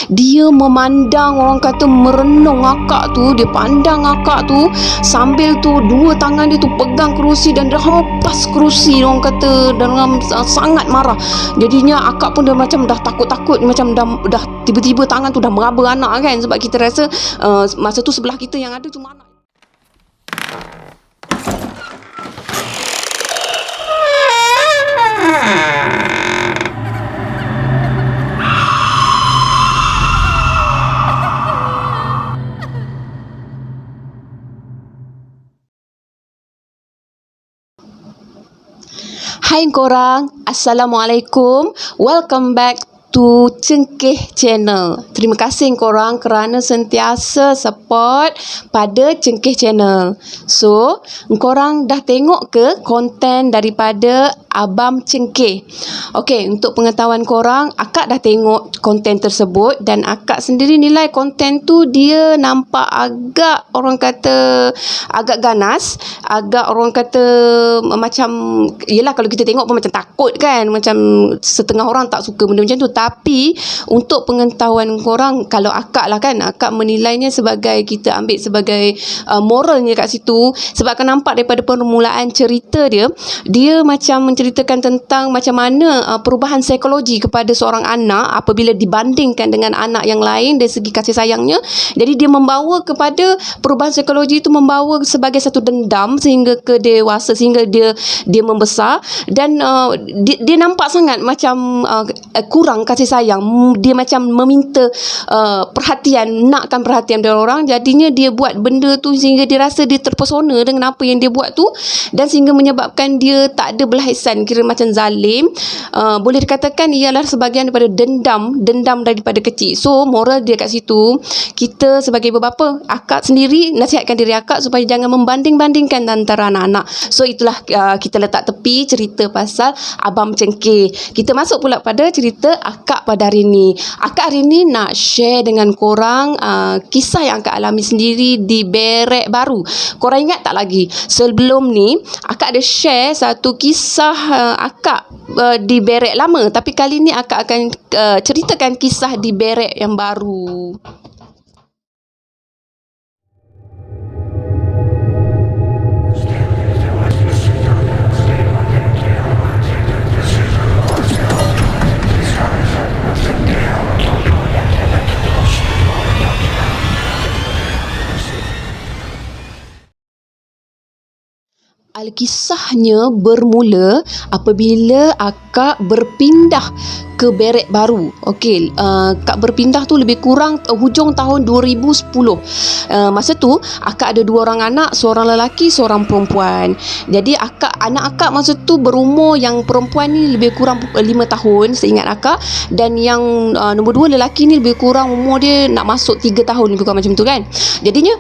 dia memandang, orang kata merenung akak tu, dia pandang akak tu sambil tu dua tangan dia tu pegang kerusi dan dia hempas kerusi, orang kata dengan sangat marah. Jadinya akak pun dah macam dah takut-takut, macam dah tiba-tiba tangan tu dah meraba anak kan, sebab kita rasa masa tu sebelah kita yang ada cuma anak. Hai korang, Assalamualaikum. Welcome back to Cengkeh Channel. Terima kasih korang kerana sentiasa support pada Cengkeh Channel. So, korang dah tengok ke konten daripada Abang Cengkeh? Okey, untuk pengetahuan korang, akak dah tengok konten tersebut dan akak sendiri nilai konten tu dia nampak agak, orang kata agak ganas, agak orang kata macam, yelah kalau kita tengok pun macam takut kan, macam setengah orang tak suka benda macam tu. Tapi untuk pengetahuan korang, kalau akak lah kan, akak menilainya sebagai, kita ambil sebagai moralnya kat situ, sebab akan nampak daripada permulaan cerita dia macam menceritakan tentang macam mana perubahan psikologi kepada seorang anak apabila dibandingkan dengan anak yang lain dari segi kasih sayangnya. Jadi dia membawa kepada perubahan psikologi itu, membawa sebagai satu dendam sehingga ke dewasa, sehingga dia membesar dan dia nampak sangat macam kurang kasih sayang. Dia macam meminta perhatian, nakkan perhatian dari orang. Jadinya dia buat benda tu sehingga dia rasa dia terpesona dengan apa yang dia buat tu, dan sehingga menyebabkan dia tak ada belah ihsan, kira macam zalim. Boleh dikatakan ialah sebahagian daripada dendam daripada kecil. So moral dia kat situ, kita sebagai ibu bapa, akak sendiri nasihatkan diri akak supaya jangan membanding-bandingkan antara anak-anak. So itulah kita letak tepi cerita pasal Abang Cengkeh. Kita masuk pula pada cerita akak pada hari ni. Akak hari ni nak share dengan korang kisah yang akak alami sendiri di Berek Baru. Korang ingat tak lagi, sebelum ni akak ada share satu kisah akak di Berek lama, tapi kali ni akak akan ceritakan kisah di Berek yang baru. Alkisahnya bermula apabila akak berpindah ke Berek Baru. Okey, akak berpindah tu lebih kurang hujung tahun 2010. Masa tu akak ada dua orang anak, seorang lelaki, seorang perempuan. Jadi anak akak masa tu berumur, yang perempuan ni lebih kurang 5 tahun seingat akak, dan yang nombor 2 lelaki ni lebih kurang umur dia nak masuk 3 tahun lebih kurang macam tu kan. Jadinya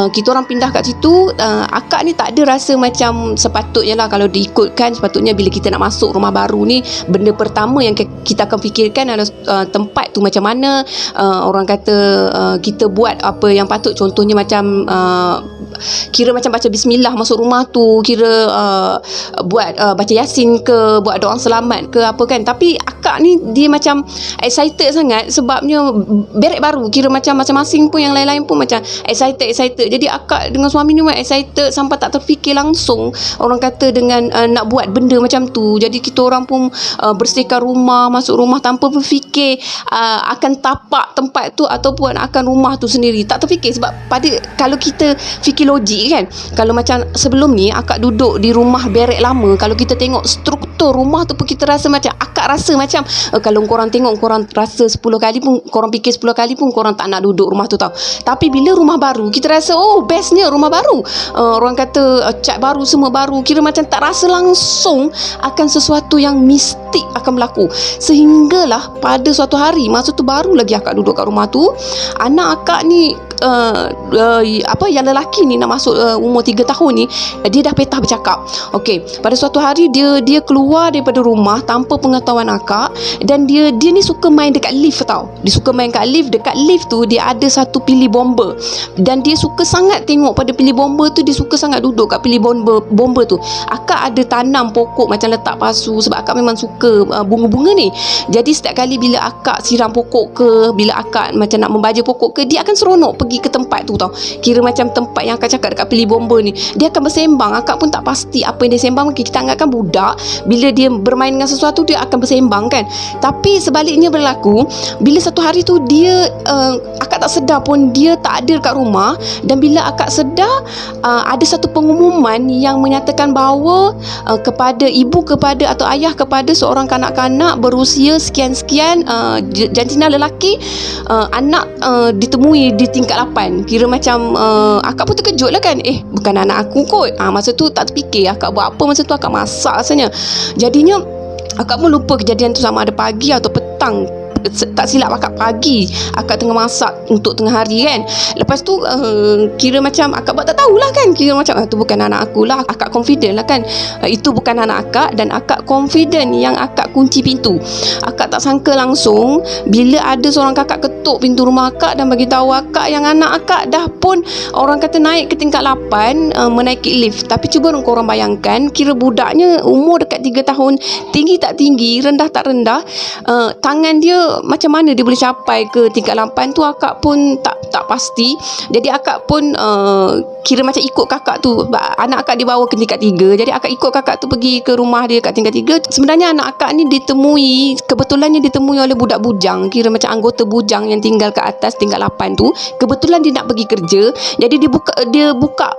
kita orang pindah kat situ, akak ni tak ada rasa macam sepatutnya lah. Kalau diikutkan, sepatutnya bila kita nak masuk rumah baru ni, benda pertama yang kita akan fikirkan adalah tempat tu macam mana, orang kata kita buat apa yang patut. Contohnya macam kira macam baca bismillah masuk rumah tu, kira buat baca yasin ke, buat doa selamat ke apa kan. Tapi akak ni dia macam excited sangat, sebabnya Berek Baru, kira macam masing-masing pun yang lain-lain pun macam excited. Jadi akak dengan suami ni memang excited sampai tak terfikir langsung, orang kata dengan nak buat benda macam tu. Jadi kita orang pun bersihkan rumah, masuk rumah tanpa berfikir akan tapak tempat tu ataupun akan rumah tu sendiri. Tak terfikir, sebab kalau kita fikir logik kan, kalau macam sebelum ni akak duduk di rumah Berek lama, kalau kita tengok struktur rumah tu pun kita rasa macam, akak rasa macam kalau korang tengok, korang rasa 10 kali pun, korang fikir 10 kali pun korang tak nak duduk rumah tu tau. Tapi bila rumah baru, kita rasa bestnya rumah baru, orang kata cat baru, semua baru, kira macam tak rasa langsung akan sesuatu yang mistik akan berlaku. Sehinggalah pada suatu hari, masa tu baru lagi akak duduk kat rumah tu, anak akak ni yang lelaki ni ni nak masuk umur 3 tahun ni, dia dah petah bercakap. Okey, pada suatu hari dia keluar daripada rumah tanpa pengetahuan akak, dan dia ni suka main dekat lift tau. Dia suka main kat lift. Dekat lift tu dia ada satu pilih bomba, dan dia suka sangat tengok pada pilih bomba tu. Dia suka sangat duduk kat pilih bomba tu. Akak ada tanam pokok macam letak pasu, sebab akak memang suka bunga-bunga ni. Jadi setiap kali bila akak siram pokok ke, bila akak macam nak membaja pokok ke, dia akan seronok pergi ke tempat tu tau. Kira macam tempat yang akak cakap dekat pilih bomba ni, dia akan bersembang. Akak pun tak pasti apa yang dia sembang. Kita anggapkan budak, bila dia bermain dengan sesuatu, dia akan bersembang kan. Tapi sebaliknya berlaku, bila satu hari tu dia akak tak sedar pun dia tak ada dekat rumah, dan bila akak sedar, ada satu pengumuman yang menyatakan bahawa kepada ibu, kepada atau ayah kepada seorang kanak-kanak berusia sekian-sekian, jantina lelaki, anak ditemui di tingkat 8. Kira macam akak pun terkejut lah kan. Bukan anak aku kot. Masa tu tak terfikir akak buat apa. Masa tu akak masak rasanya. Jadinya akak pun lupa kejadian tu sama ada pagi atau petang. Tak silap akak pagi, akak tengah masak untuk tengah hari kan. Lepas tu kira macam akak buat tak tahulah kan. Kira macam tu bukan anak aku lah. Akak confident lah kan, itu bukan anak akak, dan akak confident yang akak kunci pintu. Akak tak sangka langsung bila ada seorang kakak ketuk pintu rumah akak dan bagi tahu akak yang anak akak dah pun orang kata naik ke tingkat 8, menaiki lift. Tapi cuba korang bayangkan, kira budaknya umur dekat 3 tahun, tinggi tak tinggi, rendah tak rendah, tangan dia macam mana dia boleh capai ke tingkat 8 tu akak pun tak pasti. Jadi akak pun kira macam ikut kakak tu. Anak akak dibawa ke tingkat 3, jadi akak ikut kakak tu pergi ke rumah dia kat tingkat 3. Sebenarnya anak akak ni kebetulannya ditemui oleh budak bujang, kira macam anggota bujang yang tinggal kat atas tingkat 8 tu. Kebetulan dia nak pergi kerja, jadi dia buka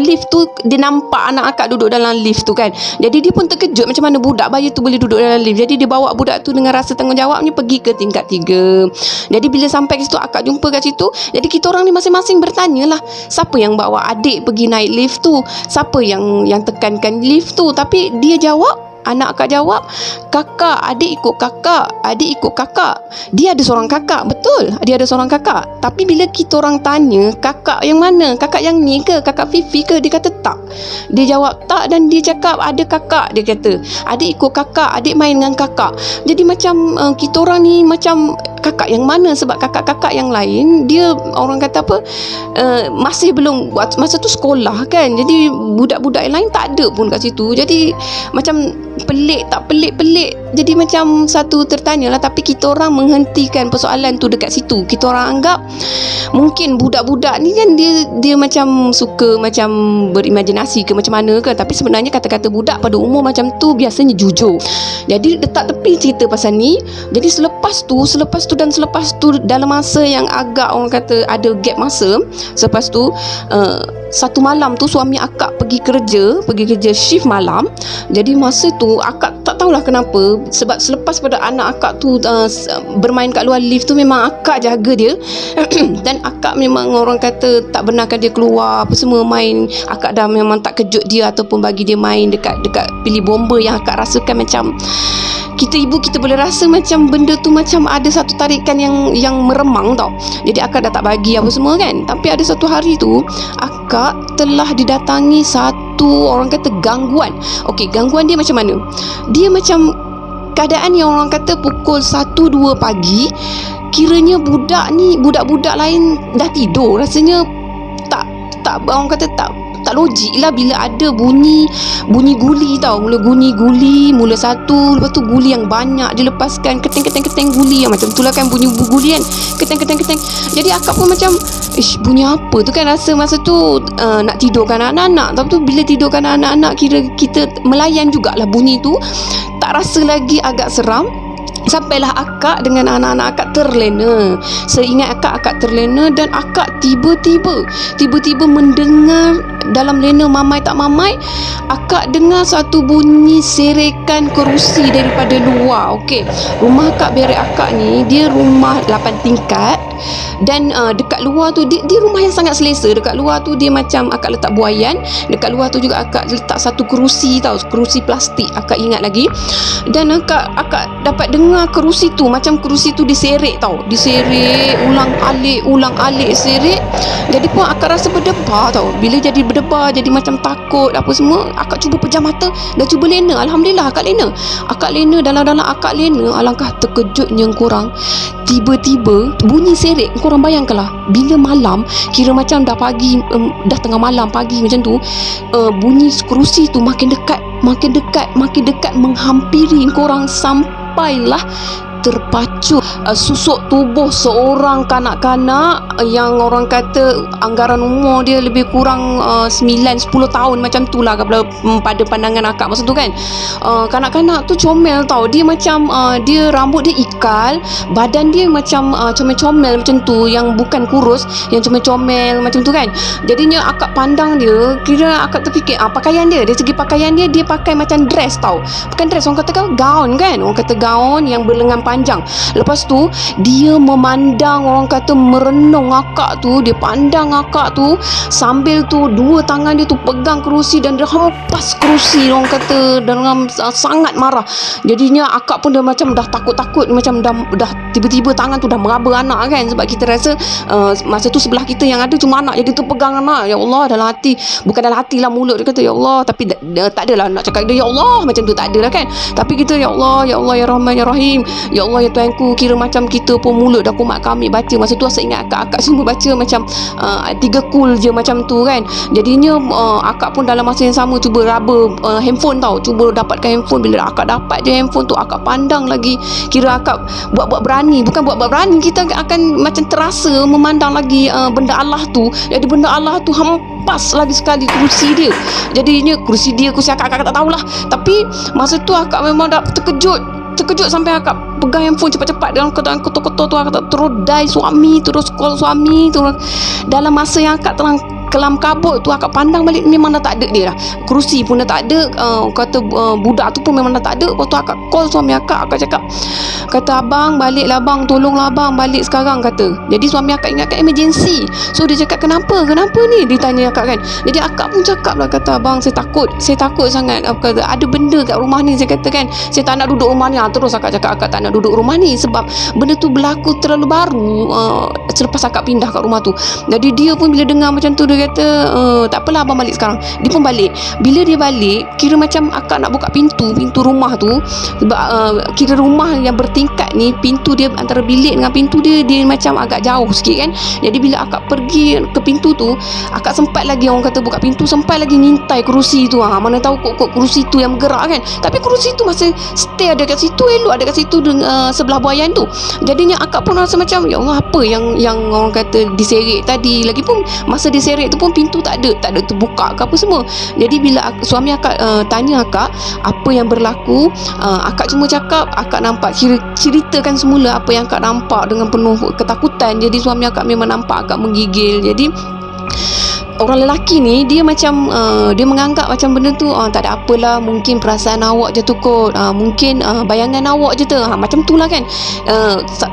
lift tu, dia nampak anak akak duduk dalam lift tu kan. Jadi dia pun terkejut macam mana budak bayi tu boleh duduk dalam lift. Jadi dia bawa budak tu dengan rasa tanggungjawabnya pergi ke tingkat 3. Jadi bila sampai ke situ, akak jumpa kat situ. Jadi kita orang ni masing-masing bertanya lah, siapa yang bawa adik pergi naik lift tu, siapa yang tekankan lift tu. Tapi dia jawab, anak akak jawab, kakak, adik ikut kakak, adik ikut kakak. Dia ada seorang kakak, betul, dia ada seorang kakak. Tapi bila kita orang tanya, kakak yang mana, kakak yang ni ke, kakak Fifi ke, dia kata tak. Dia jawab tak, dan dia cakap ada kakak. Dia kata adik ikut kakak, adik main dengan kakak. Jadi macam kita orang ni macam kakak yang mana, sebab kakak-kakak yang lain dia orang kata apa, masih belum, masa tu sekolah kan. Jadi budak-budak yang lain tak ada pun kat situ. Jadi macam pelik tak pelik. Jadi macam satu tertanya lah. Tapi kita orang menghentikan persoalan tu dekat situ. Kita orang anggap mungkin budak-budak ni kan dia macam suka macam berimajinasi ke macam mana ke. Tapi sebenarnya kata-kata budak pada umur macam tu biasanya jujur. Jadi letak tepi cerita pasal ni. Jadi selepas tu dalam masa yang agak orang kata ada gap masa, selepas tu satu malam tu suami akak pergi kerja shift malam. Jadi masa tu akak tak tahulah kenapa, sebab selepas pada anak akak tu bermain kat luar lift tu, memang akak jaga dia dan akak memang orang kata tak benarkan dia keluar apa semua main. Akak dah memang tak kejut dia ataupun bagi dia main dekat pilih bomba yang akak rasakan macam kita boleh rasa macam benda tu macam ada satu tarikan yang meremang tau. Jadi akak dah tak bagi apa semua kan. Tapi ada satu hari tu akak telah didatangi satu orang kata gangguan. Okey, gangguan dia macam mana? Dia macam keadaan yang orang kata pukul 1-2 pagi. Kiranya budak-budak lain dah tidur. Rasanya tak orang kata tak logik lah bila ada bunyi guli tau. Mula bunyi guli, mula satu, lepas tu guli yang banyak dilepaskan, keteng guli yang macam tu lah kan, bunyi guli kan, keteng. Jadi akak pun macam bunyi apa tu kan. Rasa masa tu nak tidurkan anak-anak. Tapi tu bila tidurkan anak-anak, kira kita melayan jugalah bunyi tu. Tak rasa lagi agak seram. Sampailah akak dengan anak-anak akak terlena. Seingat akak terlena, dan akak tiba-tiba mendengar dalam lena mamai tak mamai, akak dengar satu bunyi serekan kerusi daripada luar. Okey, rumah akak berek akak ni dia rumah 8 tingkat. Dan dekat luar tu dia rumah yang sangat selesa. Dekat luar tu dia macam akak letak buaian. Dekat luar tu juga akak letak satu kerusi tau, kerusi plastik, akak ingat lagi. Dan akak dapat dengar kerusi tu, macam kerusi tu diserik tau, diserik ulang alik serik. Jadi pun akak rasa berdebar tau. Bila jadi berdebar, jadi macam takut apa semua, akak cuba pejam mata dan cuba lena. Alhamdulillah akak lena dalam akak lena. Alangkah terkejutnya korang, tiba-tiba bunyi serik. Korang bayangkanlah, bila malam, kira macam dah pagi, dah tengah malam pagi macam tu, bunyi kerusi tu makin dekat menghampiri korang, sampailah terpacu susuk tubuh seorang kanak-kanak yang orang kata anggaran umur dia lebih kurang 9-10 tahun macam tu lah pada pandangan akak masa tu kan. Kanak-kanak tu comel tau. Dia macam dia rambut dia ikal, badan dia macam comel-comel macam tu, yang bukan kurus, yang comel-comel macam tu kan. Jadinya akak pandang dia, kira akak terfikir pakaian dia, dari segi pakaian dia pakai macam dress tau. Bukan dress, orang kata gaun kan, orang kata gaun yang berlengan panjang. Lepas tu dia memandang, orang kata merenung akak tu. Dia pandang akak tu sambil tu dua tangan dia tu pegang kerusi dan dia hempas kerusi, orang kata dengan sangat marah. Jadinya akak pun dah macam dah takut-takut, macam dah tiba-tiba tangan tu dah meraba anak kan. Sebab kita rasa masa tu sebelah kita yang ada cuma anak, jadi tu pegang anak. Ya Allah, dalam hati, bukan dalam hati lah, mulut dia kata ya Allah, tapi tak adalah nak cakap dia ya Allah macam tu, tak adalah kan. Tapi kita ya Allah ya Rahman ya Rahim, ya Allah ya Tuhanku. Kira macam kita pun mulut dah kumat kami baca. Masa tu saya ingat akak semua baca macam 3 kul je macam tu kan. Jadinya akak pun dalam masa yang sama cuba raba handphone tau, cuba dapatkan handphone. Bila akak dapat je handphone tu, akak pandang lagi. Kira akak buat berani, bukan buat berani, kita akan macam terasa memandang lagi benda Allah tu. Jadi benda Allah tu hempas lagi sekali kerusi dia. Jadinya kerusi akak tak tahulah. Tapi masa tu akak memang dah terkejut sampai akak pegang handphone cepat-cepat dalam ketuk-ketuk tu. Akak terus dial suami, terus call suami tu. Dalam masa yang akak telah kelam kabut tu, akak pandang balik, memang dah tak ada dia dah, kerusi pun dah tak ada. Budak tu pun memang dah tak ada. Lepas tu akak call suami akak cakap, kata abang baliklah bang, tolonglah abang balik sekarang kata. Jadi suami akak ingatkan emergency. So dia cakap kenapa ni, dia tanya akak kan. Jadi akak pun cakap lah, kata abang saya takut sangat, kata ada benda kat rumah ni, saya kata kan saya tak nak duduk rumah ni. Terus akak cakap akak tak nak duduk rumah ni sebab benda tu berlaku terlalu baru selepas akak pindah kat rumah tu. Jadi dia pun bila dengar macam tu, dia kata tak apalah abang balik sekarang. Dia pun balik. Bila dia balik, kira macam akak nak buka pintu rumah tu. Sebab kira rumah yang bertingkat ni, pintu dia antara bilik dengan pintu dia macam agak jauh sikit kan. Jadi bila akak pergi ke pintu tu, akak sempat lagi, orang kata buka pintu, sempat lagi ngintai kerusi tu. Mana tahu kok kerusi tu yang bergerak kan. Tapi kerusi tu masih stay ada kat situ, elok ada kat situ sebelah buaian tu. Jadinya akak pun rasa macam ya Allah, apa yang orang kata diserik tadi. Lagipun masa diserik tu pun pintu tak ada terbuka ke apa semua. Jadi bila suami akak tanya akak apa yang berlaku, akak cuma cakap akak nampak, ceritakan semula apa yang akak nampak dengan penuh ketakutan. Jadi suami akak memang nampak akak menggigil. Jadi orang lelaki ni dia macam dia menganggap macam benda tu tak ada apalah, mungkin perasaan awak je tu kot, mungkin bayangan awak je tu, macam tu lah kan.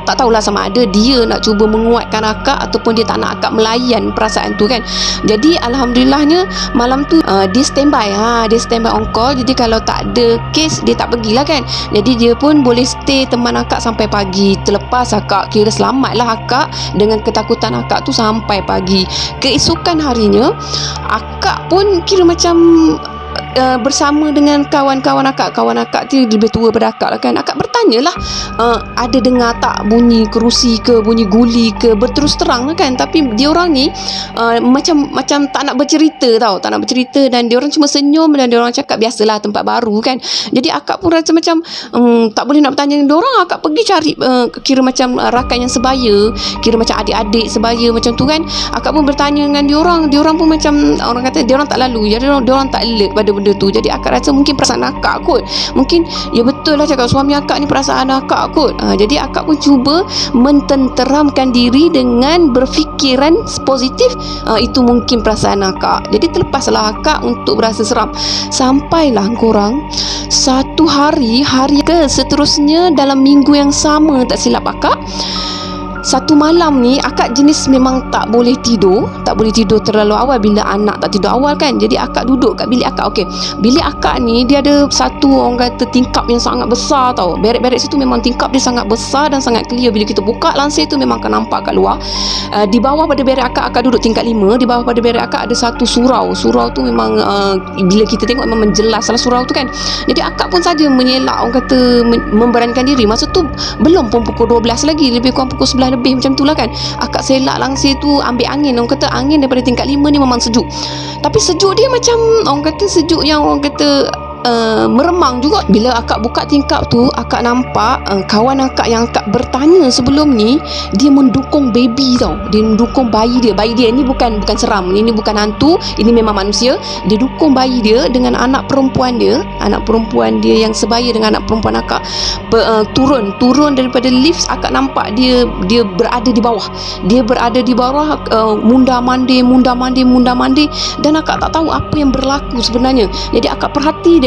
Tak tahulah sama ada dia nak cuba menguatkan akak ataupun dia tak nak akak melayan perasaan tu kan. Jadi alhamdulillahnya malam tu dia standby on call. Jadi kalau tak ada kes, dia tak pergilah kan. Jadi dia pun boleh stay teman akak sampai pagi. Terlepas akak kira selamatlah akak dengan ketakutan akak tu sampai pagi. Keesokan harinya akak pun kira macam bersama dengan kawan-kawan akak tu lebih tua daripada akak lah kan. Akak bertanyalah, ada dengar tak bunyi kerusi ke, bunyi guli ke, berterus terang lah kan. Tapi diorang ni macam tak nak bercerita tau, tak nak bercerita. Dan diorang cuma senyum dan diorang cakap biasalah tempat baru kan. Jadi akak pun rasa macam tak boleh nak bertanya dengan diorang. Akak pergi cari kira macam rakan yang sebaya, kira macam adik-adik sebaya macam tu kan. Akak pun bertanya dengan diorang pun macam orang kata diorang tak lalu, jadi diorang tak alert pada benda tu. Jadi akak rasa mungkin perasaan akak kot, mungkin ya betul lah cakap suami akak ni perasaan akak kot. Jadi akak pun cuba mententeramkan diri dengan berfikiran positif, itu mungkin perasaan akak. Jadi terlepaslah akak untuk berasa seram. Sampailah korang satu hari ke seterusnya dalam minggu yang sama, tak silap akak, satu malam ni akak jenis memang tak boleh tidur terlalu awal bila anak tak tidur awal kan. Jadi akak duduk kat bilik akak. Okey, bilik akak ni dia ada satu orang kata tingkap yang sangat besar tau. Berek-berek situ memang tingkap dia sangat besar dan sangat clear. Bila kita buka langsir tu memang akan nampak kat luar. Di bawah pada berek akak duduk tingkat 5. Di bawah pada berek akak ada satu surau. Surau tu memang bila kita tengok memang jelas lah surau tu kan. Jadi akak pun saja mengelak, orang kata memberanikan diri. Masa tu belum pun pukul 12 lagi, lebih kurang pukul 11 lebih macam tu lah kan. Akak selak langsir tu ambil angin. Orang kata angin daripada tingkat 5 ni memang sejuk. Tapi sejuk dia macam orang kata sejuk yang orang kata meremang juga. Bila akak buka tingkap tu, akak nampak kawan akak yang akak bertanya sebelum ni, dia mendukung baby tau. Dia mendukung bayi dia. Bayi dia ni bukan seram, ini bukan hantu, ini memang manusia. Dia dukung bayi dia dengan anak perempuan dia yang sebaya dengan anak perempuan akak. Turun daripada lift. Akak nampak dia berada di bawah. Dia berada di bawah, munda-mandi, dan akak tak tahu apa yang berlaku sebenarnya. Jadi akak perhati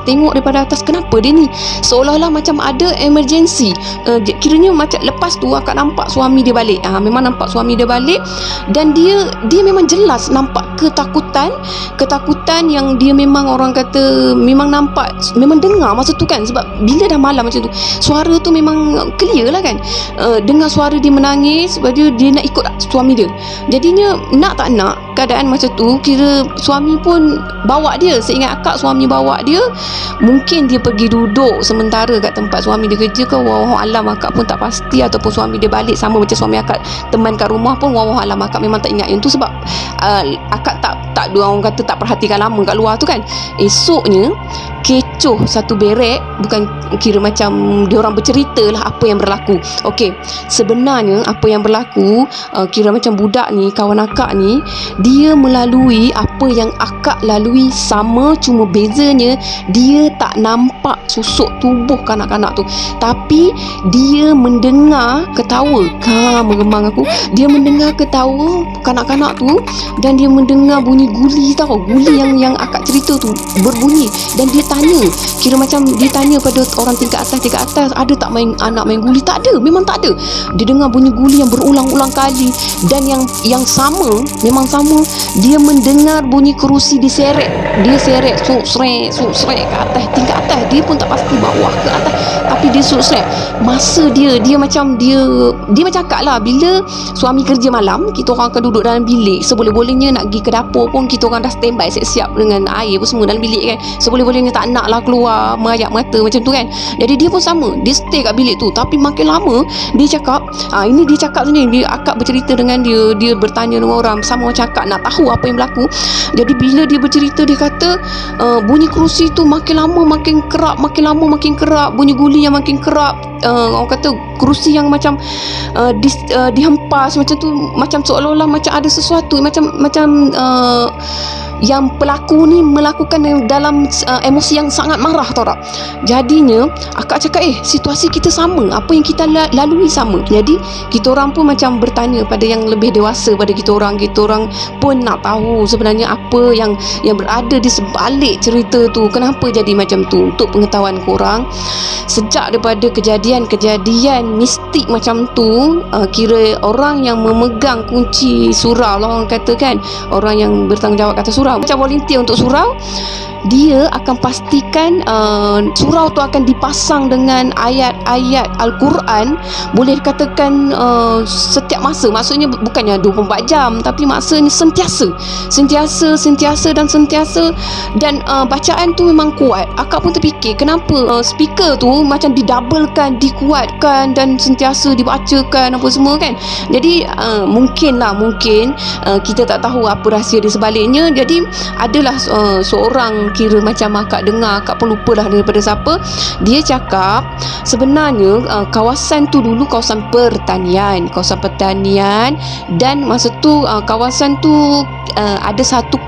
tengok daripada atas, kenapa dia ni seolah-olah macam ada emergency. Kiranya macam lepas tu akak nampak suami dia balik. Memang nampak suami dia balik, dan dia memang jelas nampak ketakutan yang dia memang orang kata memang nampak, memang dengar masa tu kan. Sebab bila dah malam macam tu, suara tu memang clear lah kan. Dengar suara dia menangis, sebab dia nak ikut suami dia. Jadinya nak tak nak keadaan macam tu, kira suami pun bawa dia. Seingat akak, suami bawa dia. Mungkin dia pergi duduk sementara kat tempat suami dia kerja ke, wallahu alam, akak pun tak pasti. Ataupun suami dia balik sama macam suami akak teman kat rumah pun, wallahu alam, akak memang tak ingat yang tu. Sebab akak tak orang kata tak perhatikan lama kat luar tu kan. Esoknya kecoh satu berek, bukan kira macam diorang bercerita lah apa yang berlaku. Okey, sebenarnya apa yang berlaku, kira macam budak ni, kawan akak ni, dia melalui apa yang akak lalui sama, cuma bezanya dia tak nampak susuk tubuh kanak-kanak tu, tapi dia mendengar ketawa. Meremang aku. Dia mendengar ketawa kanak-kanak tu, dan dia mendengar bunyi guli tau. Guli yang akak cerita tu berbunyi, dan dia tanya, kira macam dia tanya pada orang tingkat atas, ada tak anak main guli? Tak ada, memang tak ada. Dia dengar bunyi guli yang berulang-ulang kali, dan yang sama, memang sama, dia mendengar bunyi kerusi diseret. Dia seret suk-srek ke atas, tingkat atas. Dia pun tak pasti bawah ke atas, tapi dia suk-srek. Masa dia macam akak lah. Bila suami kerja malam, kita orang akan duduk dalam bilik. Seboleh-bolehnya nak pergi ke dapur pun, kita orang dah standby siap-siap dengan air pun semua dalam bilik kan. Seboleh-bolehnya tak nak lah keluar merayak mata macam tu kan. Jadi dia pun sama, dia stay kat bilik tu. Tapi makin lama dia cakap, ini dia cakap sendiri, akak bercerita dengan dia bertanya dengan orang, sama macam akak nak tahu apa yang berlaku. Jadi bila dia bercerita, dia kata bunyi kerusi tu makin lama makin kerap, bunyi guli yang makin kerap. Orang kata kerusi yang macam dihempas macam tu, macam seolah-olah macam ada sesuatu, macam yang pelaku ni melakukan dalam emosi yang sangat marah, tahu tak. Jadinya akak cakap, situasi kita sama, apa yang kita lalui sama. Jadi kita orang pun macam bertanya pada yang lebih dewasa pada kita orang pun nak tahu sebenarnya apa yang berada di sebalik cerita tu, kenapa jadi macam tu. Untuk pengetahuan korang, sejak daripada kejadian mistik macam tu, kira orang yang memegang kunci surau lah, orang kata kan, orang yang bertanggungjawab atas surau, macam volunteer untuk surau, dia akan pastikan surau tu akan dipasang dengan ayat-ayat Al-Quran, boleh dikatakan setiap masa. Maksudnya bukannya 24 jam, tapi maksudnya sentiasa dan bacaan tu memang kuat. Akak pun terfikir kenapa speaker tu macam didoublekan, dikuatkan, dan sentiasa dibacakan apa semua kan. Jadi mungkin kita tak tahu apa rahsia di sebaliknya. Jadi adalah seorang, kira macam akak dengar, akak pun lupa dah daripada siapa, dia cakap sebenarnya kawasan tu dulu kawasan pertanian, dan masa tu kawasan tu ada satu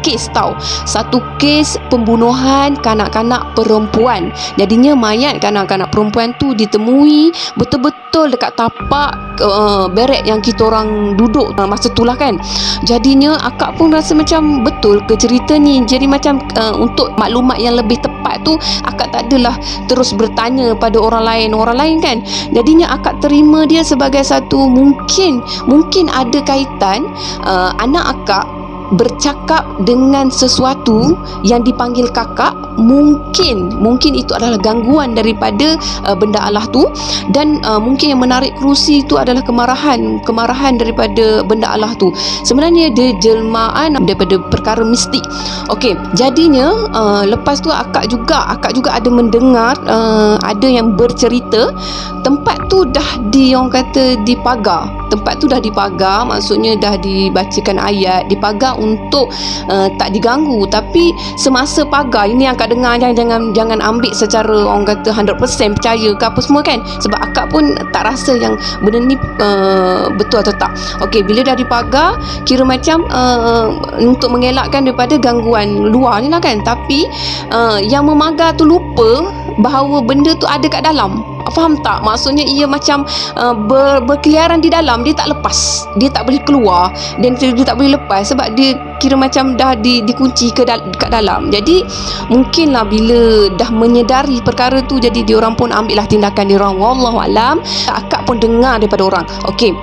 kes pembunuhan kanak-kanak perempuan. Jadinya mayat kanak-kanak perempuan tu ditemui betul-betul dekat tapak berek yang kita orang duduk masa tu lah kan. Jadinya akak pun rasa macam betul ke cerita ni. Jadi macam untuk maklumat yang lebih tepat tempat tu, akak tak adalah terus bertanya pada orang lain kan. Jadinya akak terima dia sebagai satu mungkin ada kaitan anak akak bercakap dengan sesuatu yang dipanggil kakak, mungkin itu adalah gangguan daripada benda Allah tu, dan mungkin yang menarik kerusi itu adalah kemarahan daripada benda Allah tu. Sebenarnya dia jelmaan daripada perkara mistik. Okey, jadinya lepas tu akak juga ada mendengar ada yang bercerita tempat tu dah orang kata dipagar. Tempat tu dah dipagar, maksudnya dah dibacakan ayat, dipagar untuk tak diganggu. Tapi semasa pagar ini akak dengar, jangan ambil secara orang kata 100% percaya ke apa semua kan, sebab akak pun tak rasa yang benda ni betul atau tak. Okey, bila dah dipagar, kira macam untuk mengelakkan daripada gangguan luar ni lah kan. Tapi yang memagar tu lupa bahawa benda tu ada kat dalam. Faham tak? Maksudnya ia macam berkeliaran di dalam, dia tak lepas, dia tak boleh keluar, dan dia tak boleh lepas sebab dia kira macam dah dikunci kat dalam. Jadi mungkinlah bila dah menyedari perkara tu, jadi diorang pun ambil lah tindakan diorang. Wallahualam. Akak pun dengar daripada orang. Okey,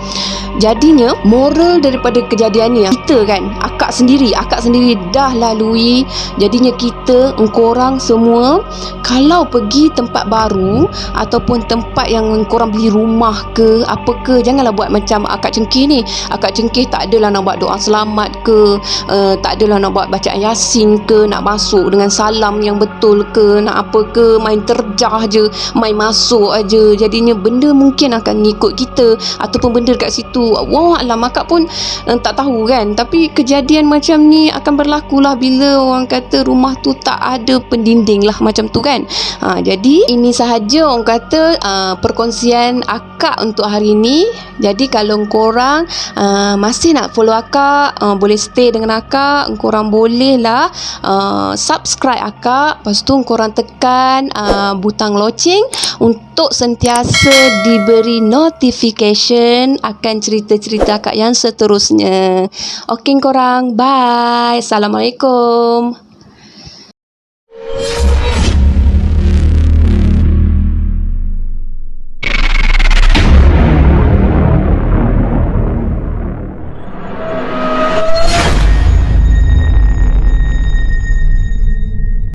jadinya moral daripada kejadian ni, kita kan, akak sendiri dah lalui. Jadinya kita, korang semua, kalau pergi tempat baru ataupun tempat yang korang beli rumah ke apa ke, janganlah buat macam akak Cengkih ni. Akak Cengkih tak adalah nak buat doa selamat ke, tak adalah nak buat bacaan Yasin ke, nak masuk dengan salam yang betul ke, nak apa ke, main terjah je, main masuk aja. Jadinya benda mungkin akan ngikut kita ataupun benda dekat situ. Wallahualam, akak pun tak tahu kan. Tapi kejadian macam ni akan berlaku lah bila orang kata rumah tu tak ada pendinding lah, macam tu kan. Jadi ini sahaja orang kata perkongsian akak untuk hari ni. Jadi kalau korang masih nak follow akak, boleh stay dengan akak, korang boleh lah subscribe akak. Lepas tu korang tekan butang loceng untuk sentiasa diberi notification akan cerita-cerita akak yang seterusnya. Okey korang, bye. Assalamualaikum.